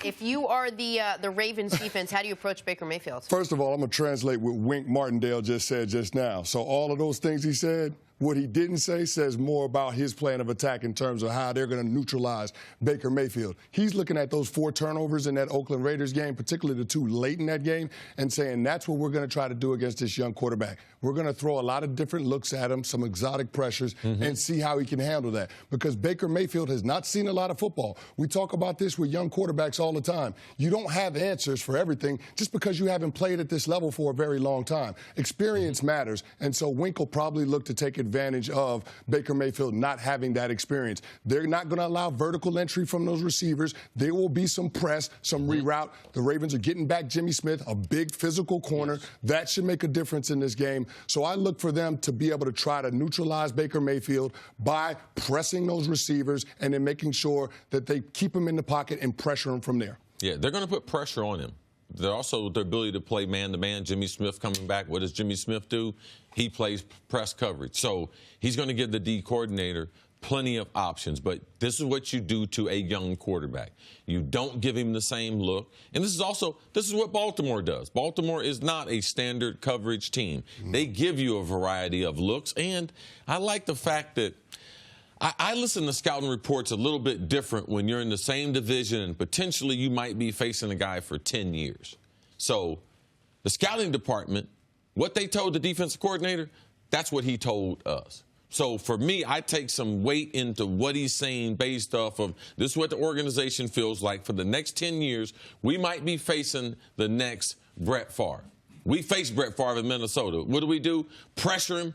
If you are the Ravens defense, how do you approach Baker Mayfield? First of all, I'm going to translate what Wink Martindale just said just now. So all of those things he said, what he didn't say says more about his plan of attack in terms of how they're going to neutralize Baker Mayfield. He's looking at those 4 turnovers in that Oakland Raiders game, particularly the 2 late in that game, and saying that's what we're going to try to do against this young quarterback. We're going to throw a lot of different looks at him, some exotic pressures, and see how he can handle that. Because Baker Mayfield has not seen a lot of football. We talk about this with young quarterbacks all the time. You don't have answers for everything just because you haven't played at this level for a very long time. Experience matters, and so Wink will probably look to take advantage of Baker Mayfield not having that experience. They're not going to allow vertical entry from those receivers. There will be some press, some reroute. The Ravens are getting back Jimmy Smith, a big physical corner. That should make a difference in this game. So I look for them to be able to try to neutralize Baker Mayfield by pressing those receivers and then making sure that they keep him in the pocket and pressure him from there. Yeah, they're going to put pressure on him. They're also the ability to play man-to-man. Jimmy Smith coming back. What does Jimmy Smith do? He plays press coverage. So he's going to give the D coordinator plenty of options. But this is what you do to a young quarterback. You don't give him the same look. And this is what Baltimore does. Baltimore is not a standard coverage team. They give you a variety of looks. And I like the fact that I listen to scouting reports a little bit different when you're in the same division and potentially you might be facing a guy for 10 years. So the scouting department, what they told the defensive coordinator, that's what he told us. So for me, I take some weight into what he's saying based off of this is what the organization feels like. For the next 10 years, we might be facing the next Brett Favre. We faced Brett Favre in Minnesota. What do? Pressure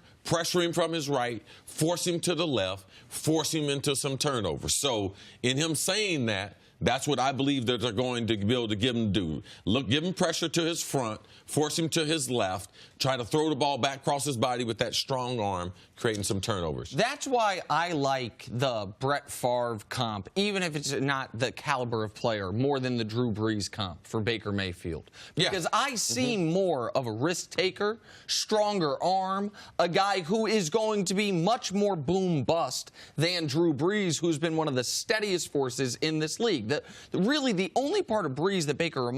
him from his right, force him to the left, force him into some turnovers. So in him saying that, that's what I believe that they're going to be able to give him do. Look, give him pressure to his front, force him to his left, try to throw the ball back across his body with that strong arm, creating some turnovers. That's why I like the Brett Favre comp, even if it's not the caliber of player, more than the Drew Brees comp for Baker Mayfield. Because I see more of a risk taker, stronger arm, a guy who is going to be much more boom bust than Drew Brees, who's been one of the steadiest forces in this league. Really, the only part of Brees that Baker that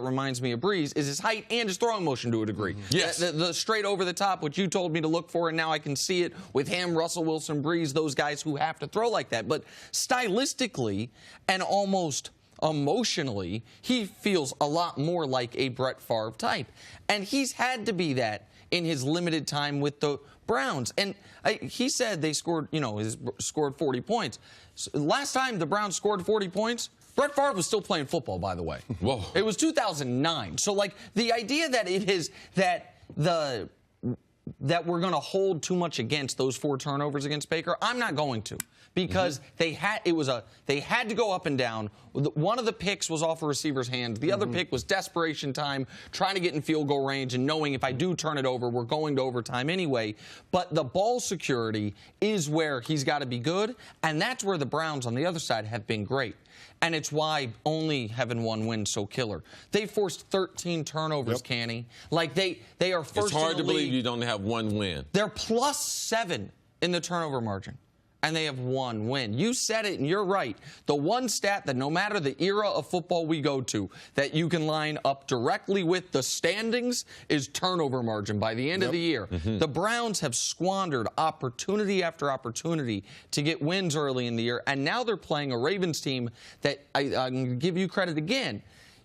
reminds me of Brees is his height and his throwing motion to a degree. Yes. The straight over the top, which you told me to look for, and now I can see it with him, Russell Wilson, Brees, those guys who have to throw like that. But stylistically and almost emotionally, he feels a lot more like a Brett Favre type. And he's had to be that in his limited time with the Browns. And he said they scored, scored 40 points. So last time the Browns scored 40 points, Brett Favre was still playing football, by the way. Whoa. It was 2009. So, like, the idea that it is that we're going to hold too much against those 4 turnovers against Baker, I'm not going to. Because they had to go up and down. One of the picks was off a receiver's hand. The other pick was desperation time, trying to get in field goal range and knowing if I do turn it over, we're going to overtime anyway. But the ball security is where he's got to be good, and that's where the Browns on the other side have been great. And it's why only having 1 win so killer. They forced 13 turnovers, Canty. Like, they are first in the league. It's hard to believe you don't have 1 win. They're +7 in the turnover margin. And they have 1 win. You said it, and you're right. The one stat that no matter the era of football we go to, that you can line up directly with the standings is turnover margin by the end of the year. The Browns have squandered opportunity after opportunity to get wins early in the year, and now they're playing a Ravens team that I can give you credit again.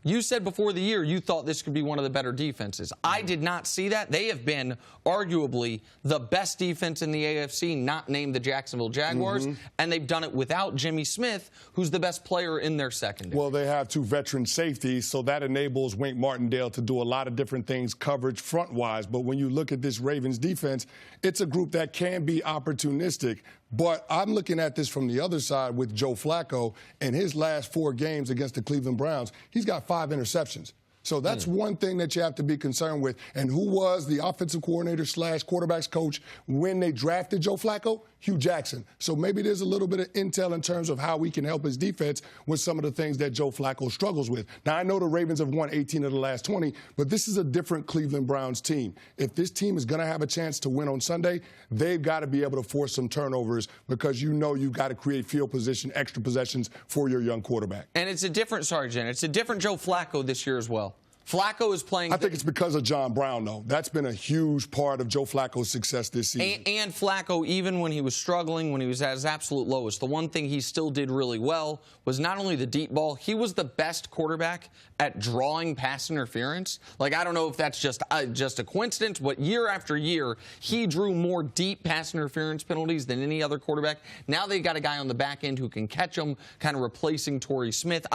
You said before the year you thought this could be one of the better defenses. I did not see that. They have been arguably the best defense in the AFC, not named the Jacksonville Jaguars, and they've done it without Jimmy Smith, who's the best player in their secondary. Well, they have 2 veteran safeties, so that enables Wink Martindale to do a lot of different things coverage front-wise. But when you look at this Ravens defense, it's a group that can be opportunistic. But I'm looking at this from the other side with Joe Flacco. In his last 4 games against the Cleveland Browns, he's got 5 interceptions. So that's one thing that you have to be concerned with. And who was the offensive coordinator / quarterbacks coach when they drafted Joe Flacco? Hugh Jackson. So maybe there's a little bit of intel in terms of how we can help his defense with some of the things that Joe Flacco struggles with. Now, I know the Ravens have won 18 of the last 20, but this is a different Cleveland Browns team. If this team is going to have a chance to win on Sunday, they've got to be able to force some turnovers because you know you've got to create field position, extra possessions for your young quarterback. And it's a different, it's a different Joe Flacco this year as well. Flacco is playing. I think it's because of John Brown, though. That's been a huge part of Joe Flacco's success this season. And Flacco, even when he was struggling, when he was at his absolute lowest, the one thing he still did really well was not only the deep ball, he was the best quarterback at drawing pass interference. Like, I don't know if that's just a coincidence, but year after year, he drew more deep pass interference penalties than any other quarterback. Now they got a guy on the back end who can catch them, kind of replacing Torrey Smith.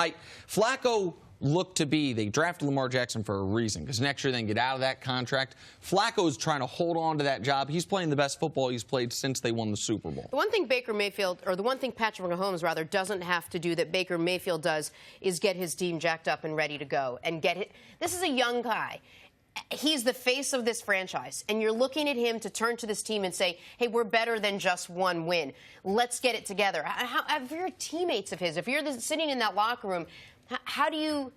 Flacco look to be, they drafted Lamar Jackson for a reason, because next year they can get out of that contract. Flacco's trying to hold on to that job. He's playing the best football he's played since they won the Super Bowl. The one thing Baker Mayfield, or the one thing Patrick Mahomes, rather, doesn't have to do that Baker Mayfield does is get his team jacked up and ready to go. And get it. This is a young guy. He's the face of this franchise, and you're looking at him to turn to this team and say, hey, we're better than just one win. Let's get it together. If you're teammates of his, if you're sitting in that locker room, how do you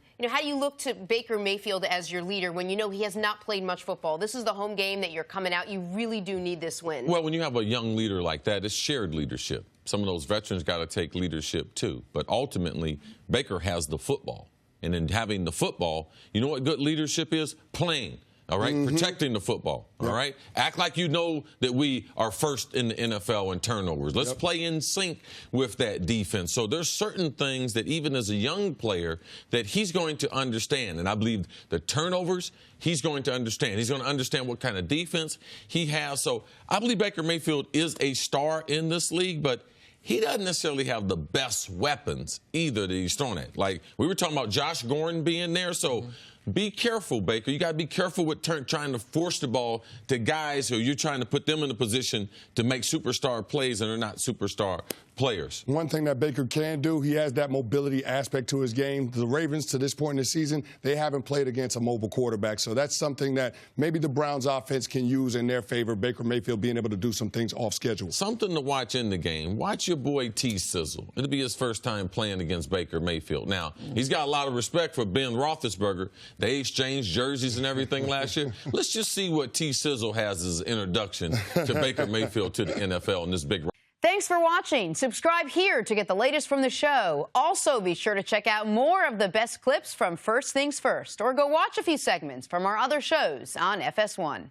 look to Baker Mayfield as your leader when you know he has not played much football? This is the home game that you're coming out. You really do need this win. Well, when you have a young leader like that, it's shared leadership. Some of those veterans got to take leadership too. But ultimately, Baker has the football. And in having the football, you know what good leadership is? Playing. All right? Protecting the football. All right? Act like you know that we are first in the NFL in turnovers. Let's play in sync with that defense. So there's certain things that even as a young player that he's going to understand. And I believe the turnovers, he's going to understand. He's going to understand what kind of defense he has. So I believe Baker Mayfield is a star in this league, but he doesn't necessarily have the best weapons either that he's thrown at. Like, we were talking about Josh Gordon being there, so be careful, Baker. You got to be careful with trying to force the ball to guys who you're trying to put them in a position to make superstar plays and they're not superstar players. One thing that Baker can do, he has that mobility aspect to his game. The Ravens, to this point in the season, they haven't played against a mobile quarterback. So that's something that maybe the Browns offense can use in their favor, Baker Mayfield being able to do some things off schedule. Something to watch in the game. Watch your boy T. Sizzle. It'll be his first time playing against Baker Mayfield. Now, he's got a lot of respect for Ben Roethlisberger. They exchanged jerseys and everything last year. Let's just see what T. Sizzle has as an introduction to Baker Mayfield to the NFL in this big. Thanks for watching. Subscribe here to get the latest from the show. Also, be sure to check out more of the best clips from First Things First, or go watch a few segments from our other shows on FS1.